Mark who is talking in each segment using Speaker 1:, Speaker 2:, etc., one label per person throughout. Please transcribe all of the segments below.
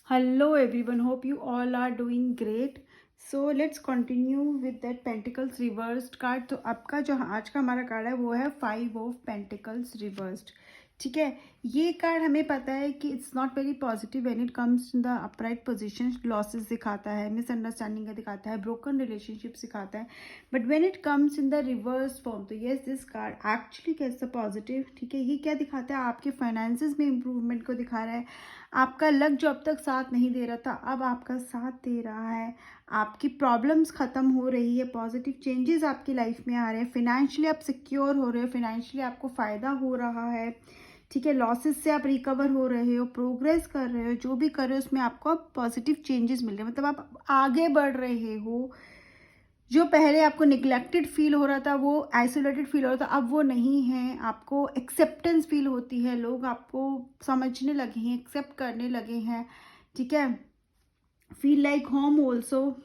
Speaker 1: Hello everyone, hope you all are doing great. So let's continue with that Pentacles reversed card. तो आपका जो आज का हमारा कार्ड है वो है 5 of Pentacles reversed. ठीक है, ये कार्ड हमें पता है कि it's not very positive when it comes in the upright position. Losses दिखाता है, मिसअंडरस्टैंडिंग का दिखाता है, ब्रोकन रिलेशनशिप दिखाता है. But when it comes in the reverse form तो यस दिस कार्ड एक्चुअली कैसा पॉजिटिव. ठीक है, ये क्या दिखाता है? आपके फाइनेंसेस में इंप्रूवमेंट को दिखा रहा है. आपका लक जो अब तक साथ नहीं दे रहा था अब आपका साथ दे रहा है. आपकी प्रॉब्लम्स ख़त्म हो रही है, पॉजिटिव चेंजेस आपकी लाइफ में आ रहे हैं. फिनेंशियली आप सिक्योर हो रहे हो, फिनेंशियली आपको फ़ायदा हो रहा है. ठीक है, लॉसेस से आप रिकवर हो रहे हो, प्रोग्रेस कर रहे हो, जो भी कर रहे हो उसमें आपको पॉजिटिव चेंजेस मिल रहे हैं. मतलब आप आगे बढ़ रहे हो. जो पहले आपको निगलेक्टेड फील हो रहा था, वो आइसोलेटेड फील हो रहा था, अब वो नहीं है. आपको एक्सेप्टेंस फील होती है, लोग आपको समझने लगे हैं, एक्सेप्ट करने लगे हैं. ठीक है, फील लाइक होम ऑल्सो.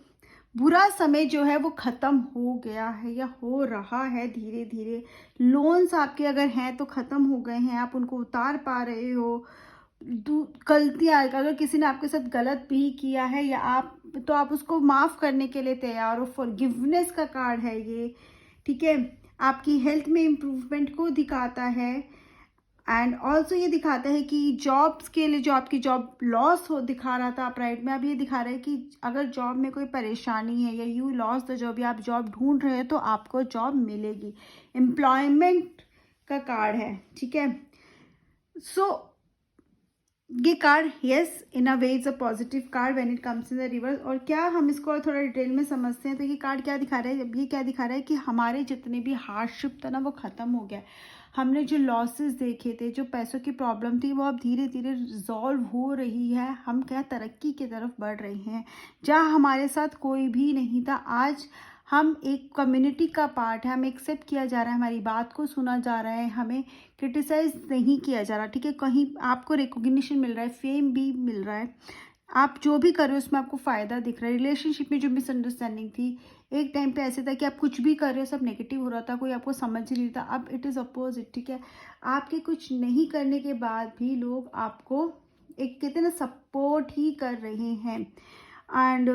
Speaker 1: बुरा समय जो है वो ख़त्म हो गया है या हो रहा है धीरे धीरे. लोन्स आपके अगर हैं तो ख़त्म हो गए हैं, आप उनको उतार पा रहे हो. गलतियाँ अगर किसी ने आपके साथ गलत भी किया है या आप तो आप उसको माफ़ करने के लिए तैयार हो. फॉरगिवनेस का कार्ड है ये. ठीक है, आपकी हेल्थ में इम्प्रूवमेंट को दिखाता है. एंड ऑल्सो ये दिखाता है कि जॉब्स के लिए जो आपकी जॉब लॉस हो दिखा रहा था अपराइट में, अब ये दिखा रहा है कि अगर जॉब में कोई परेशानी है या यू लॉस द जॉब या आप जॉब ढूंढ रहे हो तो आपको जॉब मिलेगी. एम्प्लॉयमेंट का कार्ड है. ठीक है, सो ये card yes in a way is a positive card when it comes in the reverse. और क्या हम इसको और थोड़ा डिटेल में समझते हैं तो ये कार्ड क्या दिखा रहा है? अब ये क्या दिखा रहा है कि हमारे जितने भी हार्डशिप था ना वो ख़त्म हो गया. हमने जो लॉसेस देखे थे, जो पैसों की प्रॉब्लम थी, वो अब धीरे धीरे रिजॉल्व हो रही है. हम क्या तरक्की की तरफ बढ़ रहे हैं. जहाँ हमारे साथ कोई भी नहीं था, आज हम एक कम्युनिटी का पार्ट है. हमें एक्सेप्ट किया जा रहा है, हमारी बात को सुना जा रहा है, हमें क्रिटिसाइज नहीं किया जा रहा. ठीक है, कहीं आपको रिकॉग्निशन मिल रहा है, फेम भी मिल रहा है. आप जो भी कर रहे हो उसमें आपको फ़ायदा दिख रहा है. रिलेशनशिप में जो मिसअंडरस्टैंडिंग थी, एक टाइम पे ऐसे था कि आप कुछ भी कर रहे हो सब नेगेटिव हो रहा था, कोई आपको समझ ही नहीं था. अब इट इज़ अपोजिट. ठीक है, आपके कुछ नहीं करने के बाद भी लोग आपको एक कहते हैं ना सपोर्ट ही कर रहे हैं. एंड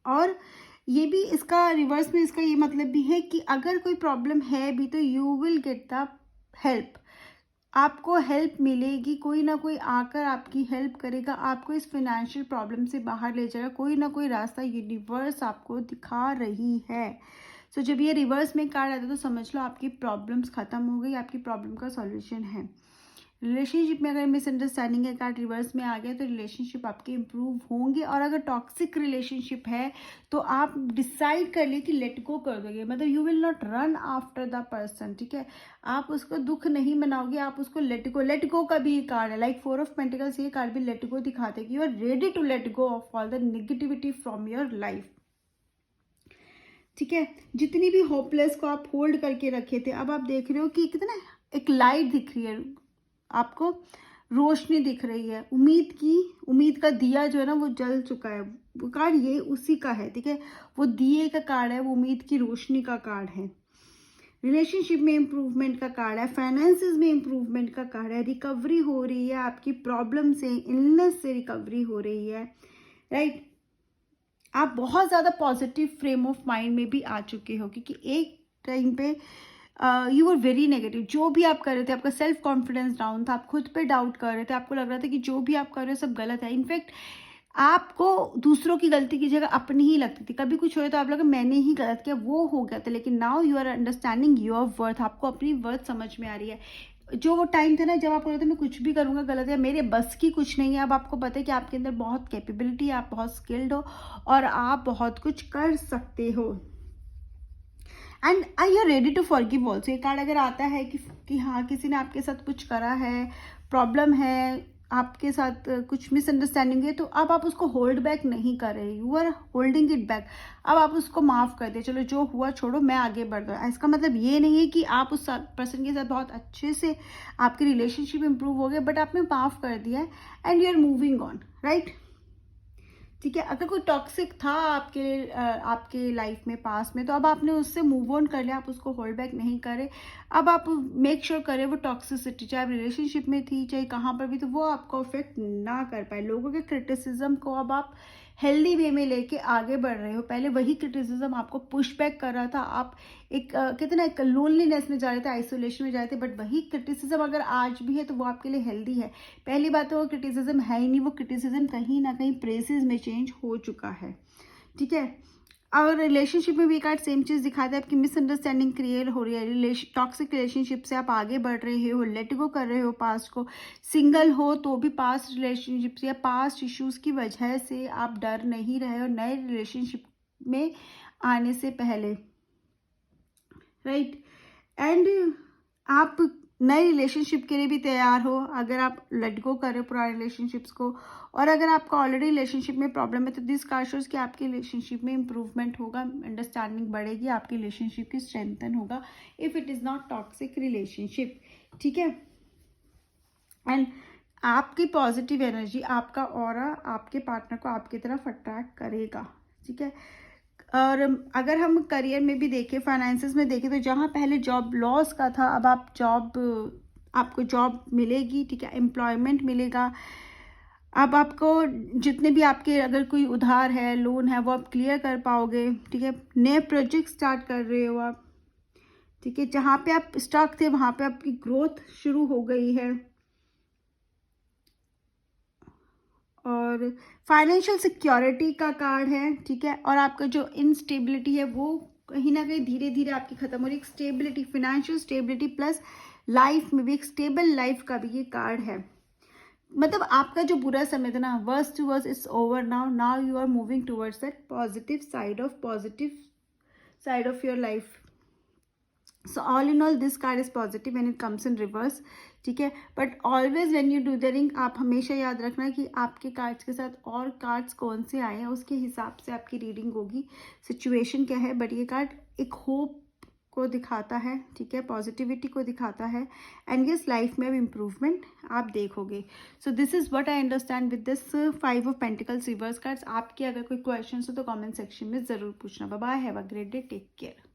Speaker 1: और ये भी इसका रिवर्स में इसका ये मतलब भी है कि अगर कोई प्रॉब्लम है भी तो you will get the help. आपको हेल्प मिलेगी, कोई ना कोई आकर आपकी हेल्प करेगा, आपको इस फाइनेंशियल प्रॉब्लम से बाहर ले जाएगा. कोई ना कोई रास्ता यूनिवर्स आपको दिखा रही है. सो जब ये रिवर्स में कार्ड आता है तो समझ लो आपकी प्रॉब्लम्स ख़त्म हो गई, आपकी प्रॉब्लम का सॉल्यूशन है. रिलेशनशिप में अगर मिसअंडरस्टैंडिंग का कार्ड रिवर्स में आ गया तो रिलेशनशिप आपके इम्प्रूव होंगे. और अगर टॉक्सिक रिलेशनशिप है तो आप डिसाइड कर लिए कि लेट गो कर दोगे. मतलब you will not run after the person. ठीक है, आप उसको दुख नहीं मनाओगे, आप उसको लेट गो का भी कार्ड है. लाइक 4 of Pentacles ये कार्ड भी लेट गो दिखाते हैं कि you are ready to let go of all the negativity from your life. ठीक है, जितनी भी होपलेस को आप होल्ड करके रखे थे अब आप देख रहे हो कि कितना एक लाइट दिख रही है आपको, रोशनी दिख रही है. उम्मीद का दिया जो है ना वो जल चुका है. वो कार्ड ये उसी का है. ठीक है, वो दिए का कार्ड है, वो उम्मीद की रोशनी का कार्ड है. रिलेशनशिप में इम्प्रूवमेंट का कार्ड है, फाइनेंसेस में इम्प्रूवमेंट का कार्ड है. रिकवरी हो रही है, आपकी प्रॉब्लम से, इलनेस से रिकवरी हो रही है. राइट, आप बहुत ज़्यादा पॉजिटिव फ्रेम ऑफ माइंड में भी आ चुके हो क्योंकि एक टाइम पे यू आर वेरी नेगेटिव. जो भी आप कर रहे थे आपका सेल्फ कॉन्फिडेंस डाउन था, आप खुद पे डाउट कर रहे थे, आपको लग रहा था कि जो भी आप कर रहे हो सब गलत है. इनफैक्ट आपको दूसरों की गलती की जगह अपनी ही लगती थी. कभी कुछ हो तो आप लगा मैंने ही गलत किया, वो हो गया था. लेकिन now you are understanding your worth. आपको अपनी वर्थ समझ में आ रही है. जो वो टाइम था ना जब आपको लगता है मैं कुछ भी करूँगा गलत है, मेरे बस की कुछ नहीं है, अब आपको पता है कि आपके अंदर बहुत कैपेबिलिटी है, आप बहुत स्किल्ड हो और आप बहुत कुछ कर सकते हो. And I you ready to forgive also. ये कार्ड अगर आता है कि हाँ किसी ने आपके साथ कुछ करा है, प्रॉब्लम है, आपके साथ कुछ मिसअंडरस्टैंडिंग है, तो अब आप उसको होल्ड बैक नहीं कर रहे, you are holding it back. अब आप उसको माफ़ कर दे, चलो जो हुआ छोड़ो, मैं आगे बढ़ रहा. इसका मतलब ये नहीं है कि आप उस पर्सन के साथ बहुत अच्छे से आपकी रिलेशनशिप इंप्रूव हो गए, बट आपने माफ़ कर दिया है and you are moving on. Right, ठीक है। अगर कोई टॉक्सिक था आपके लाइफ में पास में, तो अब आपने उससे मूव ऑन कर लिया, आप उसको होल्ड बैक नहीं करें। अब आप मेक श्योर करें वो टॉक्सिसिटी चाहे आप रिलेशनशिप में थी चाहे कहाँ पर भी, तो वो आपको अफेक्ट ना कर पाए। लोगों के क्रिटिसिज्म को अब आप हेल्दी वे में लेके आगे बढ़ रहे हो। पहले वही क्रिटिसिज्म आपको पुश बैक कर रहा था, आप कितना एक लोनलीनेस में जा रहे थे, आइसोलेशन में जा रहे थे, बट वही क्रिटिसिज्म अगर आज भी है तो वो आपके लिए हेल्दी है। पहली बात तो वो क्रिटिसिज्म है ही नहीं, वो क्रिटिसिज्म कहीं ना कहीं प्रेसेस में चेंज हो चुका है। ठीक है। और रिलेशनशिप में भी एक आध सेम चीज़ दिखाता है, आपकी मिसअंडरस्टैंडिंग क्रिएट हो रही है, टॉक्सिक रिलेशनशिप से आप आगे बढ़ रहे हो, लेट गो कर रहे हो पास्ट को। सिंगल हो तो भी पास्ट रिलेशनशिप या पास्ट इश्यूज की वजह से आप डर नहीं रहे हो नए रिलेशनशिप में आने से पहले, राइट। एंड आप नए रिलेशनशिप के लिए भी तैयार हो अगर आप लेट गो कर रहे हो पुराने रिलेशनशिप्स को। और अगर आपका ऑलरेडी रिलेशनशिप में प्रॉब्लम है तो दिस कार्ड शोज कि आपके रिलेशनशिप में इंप्रूवमेंट होगा, अंडरस्टैंडिंग बढ़ेगी, आपकी रिलेशनशिप की स्ट्रेंथन होगा if it is not toxic relationship. ठीक है। एंड आपकी पॉजिटिव एनर्जी, आपका ऑरा आपके पार्टनर को आपकी तरफ अट्रैक्ट करेगा। ठीक है। और अगर हम करियर में भी देखें, फाइनेंसेस में देखें, तो जहाँ पहले जॉब लॉस का था अब आपको जॉब मिलेगी। ठीक है। एम्प्लॉयमेंट मिलेगा। अब आपको जितने भी आपके अगर कोई उधार है, लोन है, वो आप क्लियर कर पाओगे। ठीक है। नए प्रोजेक्ट स्टार्ट कर रहे हो आप। ठीक है। जहाँ पे आप स्टक थे वहाँ पे आपकी ग्रोथ शुरू हो गई है। और फाइनेंशियल सिक्योरिटी का कार्ड है। ठीक है। और आपका जो इनस्टेबिलिटी है वो कहीं ना कहीं धीरे धीरे आपकी खत्म हो रही है। एक stability, financial stability plus life में भी एक स्टेबल लाइफ का भी ये कार्ड है। मतलब आपका जो बुरा समय था ना, worst to worst it's over now, now you are moving towards that positive side of your life. So all in all this card is positive when it comes in reverse. ठीक है। But always when you do the ring, आप हमेशा याद रखना कि आपके cards के साथ और कार्ड्स कौन से आए हैं, उसके हिसाब से आपकी रीडिंग होगी, सिचुएशन क्या है। बट ये कार्ड एक होप को दिखाता है। ठीक है। पॉजिटिविटी को दिखाता है। एंड यस, लाइफ में अब इम्प्रूवमेंट आप देखोगे। So this is what I understand with this 5 of pentacles reverse cards. आपके अगर कोई क्वेश्चन हो तो कमेंट सेक्शन में ज़रूर पूछना। Bye bye, have a great day, take care.